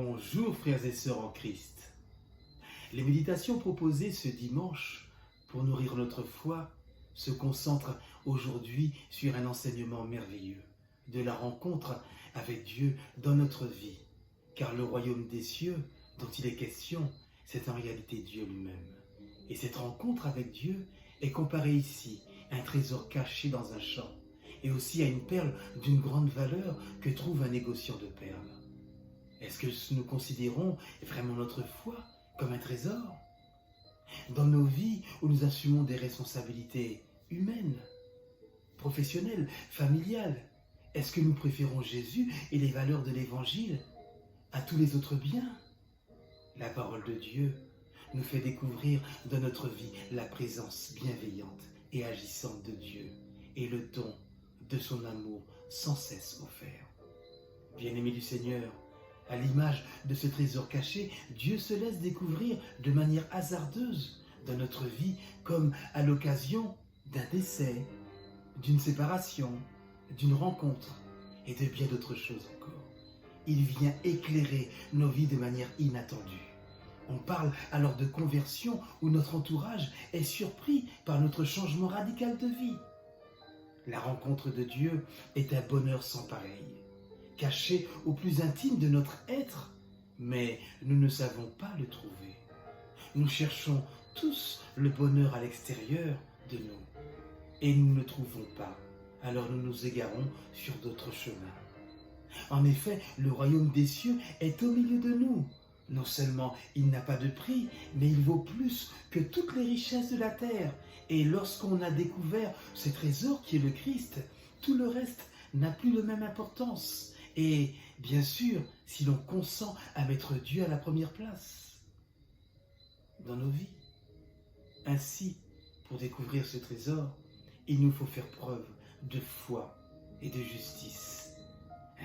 Bonjour frères et sœurs en Christ. Les méditations proposées ce dimanche pour nourrir notre foi se concentrent aujourd'hui sur un enseignement merveilleux de la rencontre avec Dieu dans notre vie. Car le royaume des cieux dont il est question, c'est en réalité Dieu lui-même. Et cette rencontre avec Dieu est comparée ici à un trésor caché dans un champ et aussi à une perle d'une grande valeur que trouve un négociant de perles. Est-ce que nous considérons vraiment notre foi comme un trésor? Dans nos vies où nous assumons des responsabilités humaines, professionnelles, familiales, est-ce que nous préférons Jésus et les valeurs de l'Évangile à tous les autres biens? La parole de Dieu nous fait découvrir dans notre vie la présence bienveillante et agissante de Dieu et le don de son amour sans cesse offert. Bien-aimés du Seigneur, à l'image de ce trésor caché, Dieu se laisse découvrir de manière hasardeuse dans notre vie, comme à l'occasion d'un décès, d'une séparation, d'une rencontre et de bien d'autres choses encore. Il vient éclairer nos vies de manière inattendue. On parle alors de conversion où notre entourage est surpris par notre changement radical de vie. La rencontre de Dieu est un bonheur sans pareil, caché au plus intime de notre être, mais nous ne savons pas le trouver. Nous cherchons tous le bonheur à l'extérieur de nous, et nous ne le trouvons pas, alors nous nous égarons sur d'autres chemins. En effet, le royaume des cieux est au milieu de nous. Non seulement il n'a pas de prix, mais il vaut plus que toutes les richesses de la terre. Et lorsqu'on a découvert ce trésor qui est le Christ, tout le reste n'a plus la même importance. Et bien sûr, si l'on consent à mettre Dieu à la première place dans nos vies. Ainsi, pour découvrir ce trésor, il nous faut faire preuve de foi et de justice.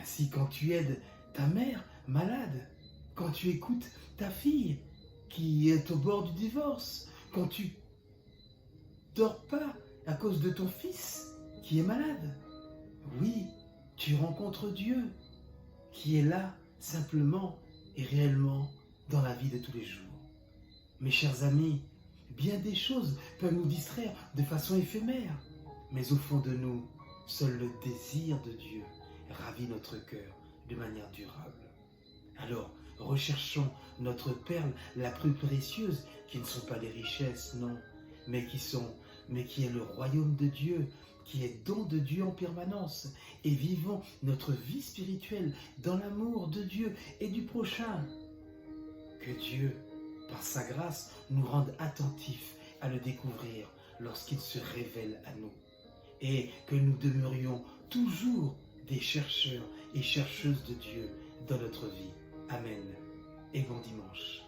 Ainsi, quand tu aides ta mère malade, quand tu écoutes ta fille qui est au bord du divorce, quand tu dors pas à cause de ton fils qui est malade, oui, tu rencontres Dieu qui est là simplement et réellement dans la vie de tous les jours. Mes chers amis, bien des choses peuvent nous distraire de façon éphémère, mais au fond de nous, seul le désir de Dieu ravit notre cœur de manière durable. Alors, recherchons notre perle la plus précieuse, qui ne sont pas les richesses, non, mais qui est le royaume de Dieu, qui est don de Dieu en permanence, et vivons notre vie spirituelle dans l'amour de Dieu et du prochain. Que Dieu, par sa grâce, nous rende attentifs à le découvrir lorsqu'il se révèle à nous, et que nous demeurions toujours des chercheurs et chercheuses de Dieu dans notre vie. Amen et bon dimanche.